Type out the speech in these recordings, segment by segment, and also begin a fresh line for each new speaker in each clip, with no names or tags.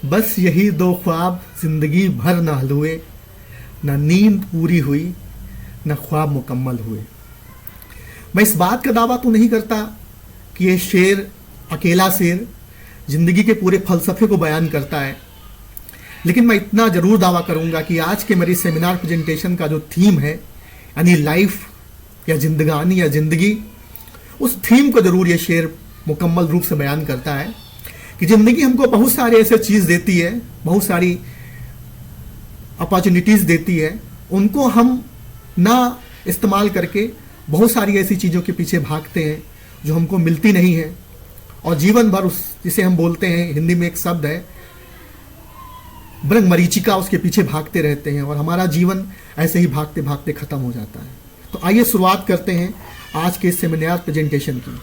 बस यही दो ख्वाब जिंदगी भर ना हुए, ना नींद पूरी हुई, ना ख्वाब मुकम्मल हुए। मैं इस बात का दावा तो नहीं करता कि ये शेर, अकेला शेर, जिंदगी के पूरे फलसफे को बयान करता है, लेकिन मैं इतना जरूर दावा करूंगा कि आज के मेरी सेमिनार प्रेजेंटेशन का जो थीम है, यानी लाइफ या जिंदगानी या जिंदगी, उस थीम को जरूर ये शेर मुकम्मल रूप से बयान करता है कि जिंदगी हमको बहुत सारे ऐसे चीज़ देती है, बहुत सारी अपॉर्चुनिटीज़ देती है, उनको हम ना इस्तेमाल करके बहुत सारी ऐसी चीज़ों के पीछे भागते हैं जो हमको मिलती नहीं है, और जीवन भर उस, जिसे हम बोलते हैं, हिंदी में एक शब्द है ब्रह्म मरीचिका, उसके पीछे भागते रहते हैं और हमारा जीवन ऐसे ही भागते भागते खत्म हो जाता है। तो आइए शुरुआत करते हैं आज के सेमिनार प्रेजेंटेशन की।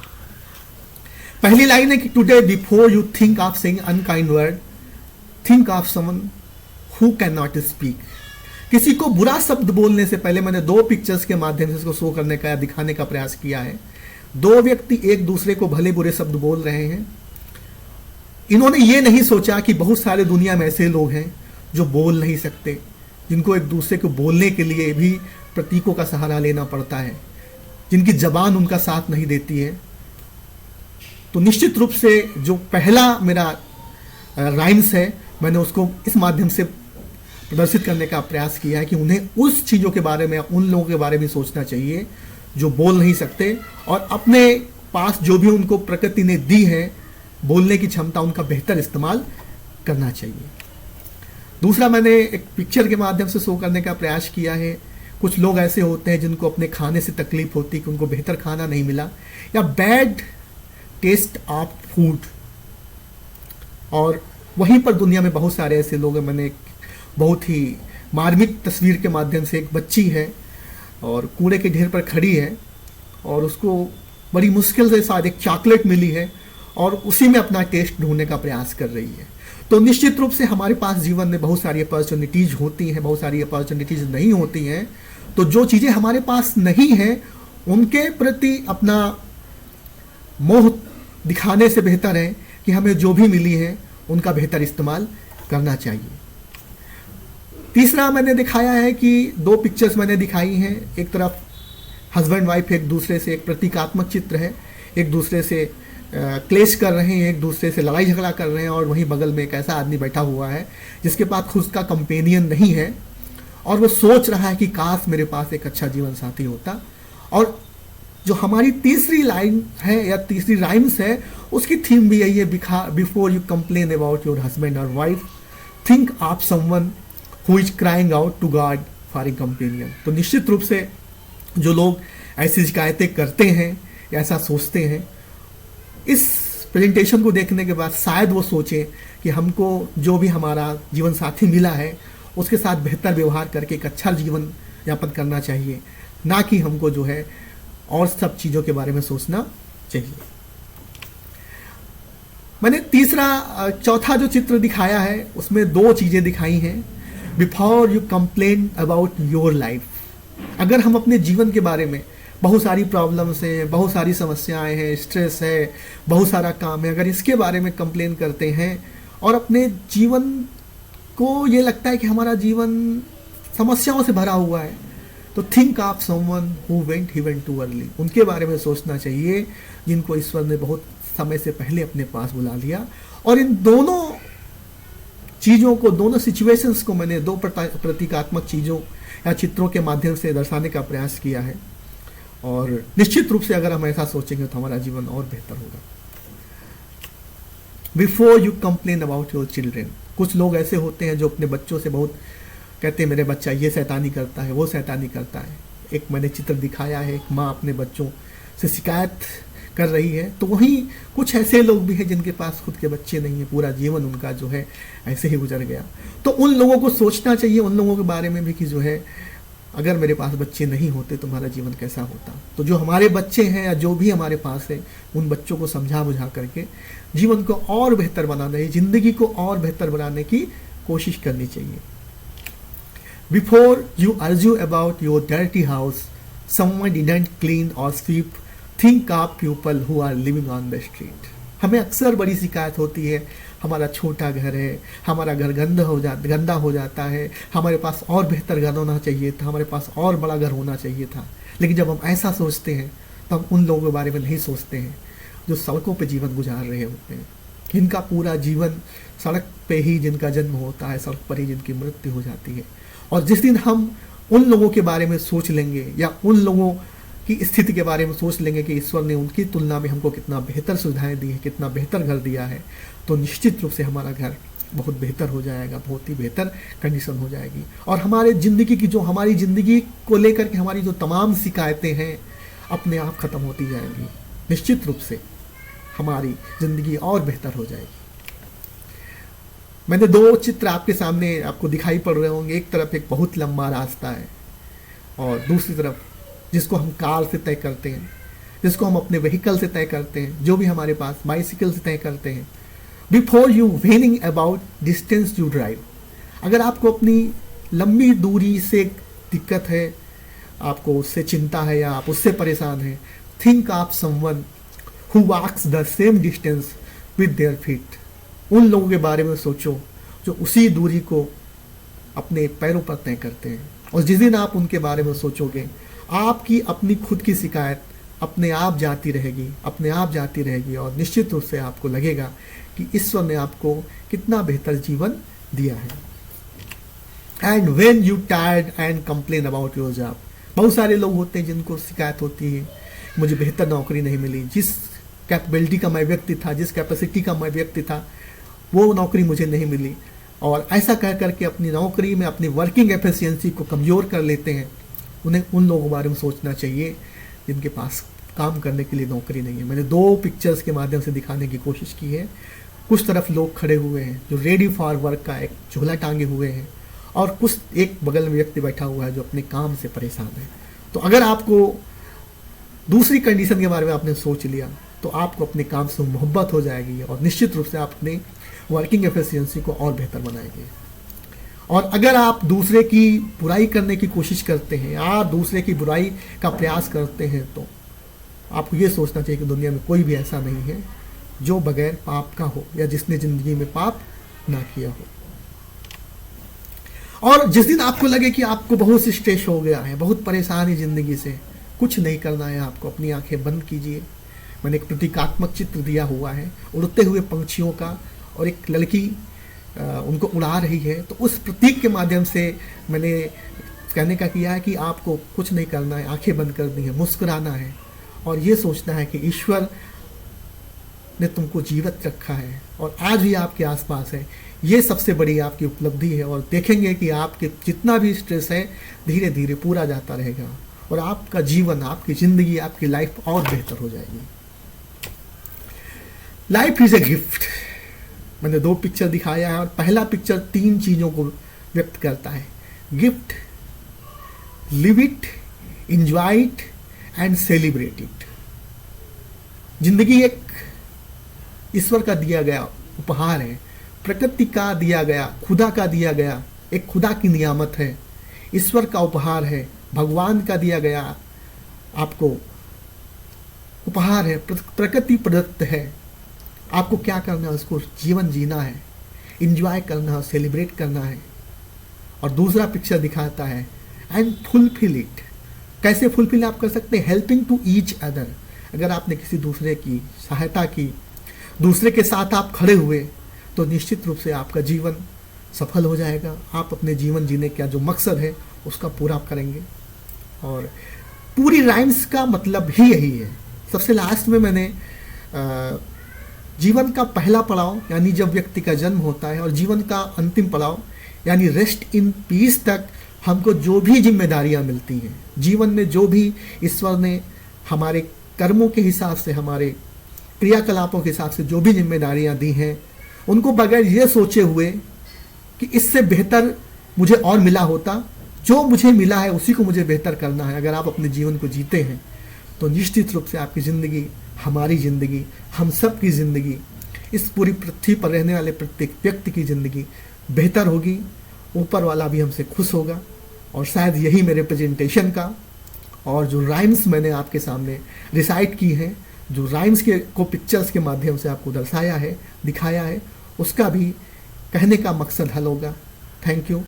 पहली लाइन है कि today before you think of saying unkind word, think of someone who can not speak. किसी को बुरा शब्द बोलने से पहले मैंने दो पिक्चर्स के माध्यम से इसको शो करने का या दिखाने का प्रयास किया है। दो व्यक्ति एक दूसरे को भले बुरे शब्द बोल रहे हैं। इन्होंने ये नहीं सोचा कि बहुत सारे दुनिया में ऐसे लोग हैं जो बोल नहीं सकते, जिनको एक दूसरे को बोलने के लिए भी प्रतीकों का सहारा लेना पड़ता है, जिनकी जबान उनका साथ नहीं देती है। तो निश्चित रूप से जो पहला मेरा राइम्स है, मैंने उसको इस माध्यम से प्रदर्शित करने का प्रयास किया है कि उन्हें उस चीज़ों के बारे में, उन लोगों के बारे में सोचना चाहिए जो बोल नहीं सकते, और अपने पास जो भी उनको प्रकृति ने दी है बोलने की क्षमता, उनका बेहतर इस्तेमाल करना चाहिए। दूसरा, मैंने एक पिक्चर के माध्यम से शो करने का प्रयास किया है। कुछ लोग ऐसे होते हैं जिनको अपने खाने से तकलीफ होती है कि उनको बेहतर खाना नहीं मिला, या बैड टेस्ट ऑफ फूड, और वहीं पर दुनिया में बहुत सारे ऐसे लोग हैं। मैंने एक बहुत ही मार्मिक तस्वीर के माध्यम से, एक बच्ची है और कूड़े के ढेर पर खड़ी है और उसको बड़ी मुश्किल से शायद एक चॉकलेट मिली है और उसी में अपना टेस्ट ढूंढने का प्रयास कर रही है। तो निश्चित रूप से हमारे पास जीवन में बहुत सारी अपॉर्चुनिटीज़ होती हैं, बहुत सारी अपॉर्चुनिटीज़ नहीं होती हैं। तो जो चीज़ें हमारे पास नहीं हैं उनके प्रति अपना मोह दिखाने से बेहतर है कि हमें जो भी मिली है उनका बेहतर इस्तेमाल करना चाहिए। तीसरा, मैंने दिखाया है कि दो पिक्चर्स मैंने दिखाई हैं। एक तरफ हस्बैंड वाइफ एक दूसरे से, एक प्रतीकात्मक चित्र है, एक दूसरे से क्लेश कर रहे हैं, एक दूसरे से लड़ाई झगड़ा कर रहे हैं, और वहीं बगल में एक ऐसा आदमी बैठा हुआ है जिसके पास खुद का कंपेनियन नहीं है और वो सोच रहा है कि काश मेरे पास एक अच्छा जीवन साथी होता। और जो हमारी तीसरी लाइन है या तीसरी राइम्स है, उसकी थीम भी यही है, before you complain about your husband और wife, think of someone who is crying out to God for a companion. तो निश्चित रूप से जो लोग ऐसी शिकायतें करते हैं या ऐसा सोचते हैं, इस प्रेजेंटेशन को देखने के बाद शायद वो सोचें कि हमको जो भी हमारा जीवन साथी मिला है उसके साथ बेहतर व्यवहार करके एक अच्छा जीवन यापन करना चाहिए, ना कि हमको जो है और सब चीज़ों के बारे में सोचना चाहिए। मैंने चौथा जो चित्र दिखाया है उसमें दो चीज़ें दिखाई हैं। Before you complain about your life, अगर हम अपने जीवन के बारे में, बहुत सारी प्रॉब्लम्स हैं, बहुत सारी समस्याएं हैं, स्ट्रेस है, बहुत सारा काम है, अगर इसके बारे में कंप्लेन करते हैं और अपने जीवन को ये लगता है कि हमारा जीवन समस्याओं से भरा हुआ है, तो think of someone who went he went too early, उनके बारे में सोचना चाहिए जिनको ईश्वर ने बहुत समय से पहले अपने पास बुला लिया। और इन दोनों चीज़ों को, दोनों सिचुएशंस को मैंने दो प्रतीकात्मक चीज़ों या चित्रों के माध्यम से दर्शाने का प्रयास किया है, और निश्चित रूप से अगर हम ऐसा सोचेंगे तो हमारा जीवन और बेहतर होगा। Before you complain about your children, कुछ लोग ऐसे होते हैं जो अपने बच्चों से बहुत कहते हैं मेरे बच्चा ये शैतानी करता है, वो शैतानी करता है। एक मैंने चित्र दिखाया है, एक माँ अपने बच्चों से शिकायत कर रही है, तो वहीं कुछ ऐसे लोग भी हैं जिनके पास खुद के बच्चे नहीं हैं, पूरा जीवन उनका जो है ऐसे ही गुजर गया। तो उन लोगों को सोचना चाहिए, उन लोगों के बारे में भी कि जो है अगर मेरे पास बच्चे नहीं होते तो हमारा जीवन कैसा होता। तो जो हमारे बच्चे हैं या जो भी हमारे पास है, उन बच्चों को समझा बुझा करके जीवन को और बेहतर बनाने, ज़िंदगी को और बेहतर बनाने की कोशिश करनी चाहिए। Before you argue about your dirty house, someone didn't clean or sweep, think of people who are living on the street। हमें अक्सर बड़ी शिकायत होती है हमारा छोटा घर है, हमारा घर गंदा हो जाता है, हमारे पास और बेहतर घर होना चाहिए था, हमारे पास और बड़ा घर होना चाहिए था। लेकिन जब हम ऐसा सोचते हैं तो हम उन लोगों के बारे में नहीं सोचते हैं जो सड़कों पे जीवन गुजार रहे होते हैं, जिनका पूरा जीवन सड़क पे ही जिनका जन्म होता है, सड़क पर ही जिनकी मृत्यु हो जाती है। और जिस दिन हम उन लोगों के बारे में सोच लेंगे या उन लोगों की स्थिति के बारे में सोच लेंगे कि ईश्वर ने उनकी तुलना में हमको कितना बेहतर सुविधाएं दी है, कितना बेहतर घर दिया है, तो निश्चित रूप से हमारा घर बहुत बेहतर हो जाएगा, बहुत ही बेहतर कंडीशन हो जाएगी। और हमारे ज़िंदगी की जो हमारी ज़िंदगी को लेकर के हमारी जो तमाम शिकायतें हैं अपने आप ख़त्म होती जाएंगी। निश्चित रूप से हमारी ज़िंदगी और बेहतर हो जाएगी। मैंने दो चित्र आपके सामने आपको दिखाई पड़ रहे होंगे। एक तरफ एक बहुत लंबा रास्ता है और दूसरी तरफ जिसको हम कार से तय करते हैं, जिसको हम अपने व्हीकल से तय करते हैं, जो भी हमारे पास बाइसिकल से तय करते हैं। Before you वेनिंग about distance you drive, अगर आपको अपनी लंबी दूरी से दिक्कत है, आपको उससे चिंता है या आप उससे परेशान हैं, think of someone who walks the same distance with their feet. उन लोगों के बारे में सोचो जो उसी दूरी को अपने पैरों पर तय करते हैं। और जिस दिन आप उनके बारे में सोचोगे, आपकी अपनी खुद की शिकायत अपने आप जाती रहेगी, अपने आप जाती रहेगी और निश्चित रूप से आपको लगेगा कि ईश्वर ने आपको कितना बेहतर जीवन दिया है। And when you tired and complain about your job, बहुत सारे लोग होते हैं जिनको शिकायत होती है मुझे बेहतर नौकरी नहीं मिली, जिस कैपेबिलिटी का मैं व्यक्ति था, जिस कैपेसिटी का मैं व्यक्ति था, वो नौकरी मुझे नहीं मिली। और ऐसा कह करके अपनी नौकरी में अपनी वर्किंग एफिशिएंसी को कमज़ोर कर लेते हैं। उन्हें उन लोगों के बारे में सोचना चाहिए जिनके पास काम करने के लिए नौकरी नहीं है। मैंने दो पिक्चर्स के माध्यम से दिखाने की कोशिश की है। कुछ तरफ लोग खड़े हुए हैं जो रेडी फॉर वर्क का एक झोला टांगे हुए हैं और कुछ एक बगल में व्यक्ति बैठा हुआ है जो अपने काम से परेशान है। तो अगर आपको दूसरी कंडीशन के बारे में आपने सोच लिया तो आपको अपने काम से मोहब्बत हो जाएगी और निश्चित रूप से आप अपने वर्किंग एफिशिएंसी को और बेहतर बनाएंगे। और अगर आप दूसरे की बुराई करने की कोशिश करते हैं या दूसरे की बुराई का प्रयास करते हैं तो आपको ये सोचना चाहिए कि दुनिया में कोई भी ऐसा नहीं है जो बगैर पाप का हो या जिसने ज़िंदगी में पाप ना किया हो। और जिस दिन आपको लगे कि आपको बहुत स्ट्रेस हो गया है, बहुत परेशानी ज़िंदगी से, कुछ नहीं करना है आपको, अपनी आंखें बंद कीजिए। मैंने एक प्रतीकात्मक चित्र दिया हुआ है उड़ते हुए पंछियों का और एक लड़की उनको उड़ा रही है। तो उस प्रतीक के माध्यम से मैंने कहने का किया है कि आपको कुछ नहीं करना है, आंखें बंद करनी है, मुस्कुराना है और ये सोचना है कि ईश्वर ने तुमको जीवित रखा है और आज भी आपके आसपास है। ये सबसे बड़ी आपकी उपलब्धि है और देखेंगे कि आपके जितना भी स्ट्रेस है धीरे धीरे पूरा जाता रहेगा और आपका जीवन, आपकी ज़िंदगी, आपकी लाइफ और बेहतर हो जाएगी। Life is a gift. मैंने दो पिक्चर दिखाया है और पहला पिक्चर 3 चीज़ों को व्यक्त करता है। Gift, live it, enjoy it and celebrate it. जिंदगी एक ईश्वर का दिया गया उपहार है, प्रकृति का दिया गया, खुदा का दिया गया, एक खुदा की नियामत है, ईश्वर का उपहार है, भगवान का दिया गया आपको उपहार है, प्रकृति प्रदत्त है। आपको क्या करना है, उसको जीवन जीना है, इंजॉय करना है, सेलिब्रेट करना है। और दूसरा पिक्चर दिखाता है एंड फुलफिल इट। कैसे फुलफिल आप कर सकते हैं? Helping to each other. अगर आपने किसी दूसरे की सहायता की, दूसरे के साथ आप खड़े हुए, तो निश्चित रूप से आपका जीवन सफल हो जाएगा। आप अपने जीवन जीने का जो मकसद है उसका पूरा करेंगे। और पूरी राइम्स का मतलब ही यही है। सबसे लास्ट में मैंने जीवन का पहला पड़ाव यानी जब व्यक्ति का जन्म होता है और जीवन का अंतिम पड़ाव यानी रेस्ट इन पीस तक हमको जो भी जिम्मेदारियां मिलती हैं, जीवन में जो भी ईश्वर ने हमारे कर्मों के हिसाब से, हमारे क्रियाकलापों के हिसाब से जो भी जिम्मेदारियां दी हैं, उनको बगैर ये सोचे हुए कि इससे बेहतर मुझे और मिला होता, जो मुझे मिला है उसी को मुझे बेहतर करना है। अगर आप अपने जीवन को जीते हैं तो निश्चित रूप से आपकी ज़िंदगी, हमारी ज़िंदगी, हम सब की ज़िंदगी, इस पूरी पृथ्वी पर रहने वाले प्रत्येक व्यक्ति की ज़िंदगी बेहतर होगी। ऊपर वाला भी हमसे खुश होगा। और शायद यही मेरे प्रेजेंटेशन का और जो राइम्स मैंने आपके सामने रिसाइट की हैं, जो राइम्स के को पिक्चर्स के माध्यम से आपको दर्शाया है, दिखाया है, उसका भी कहने का मकसद हल होगा। Thank you.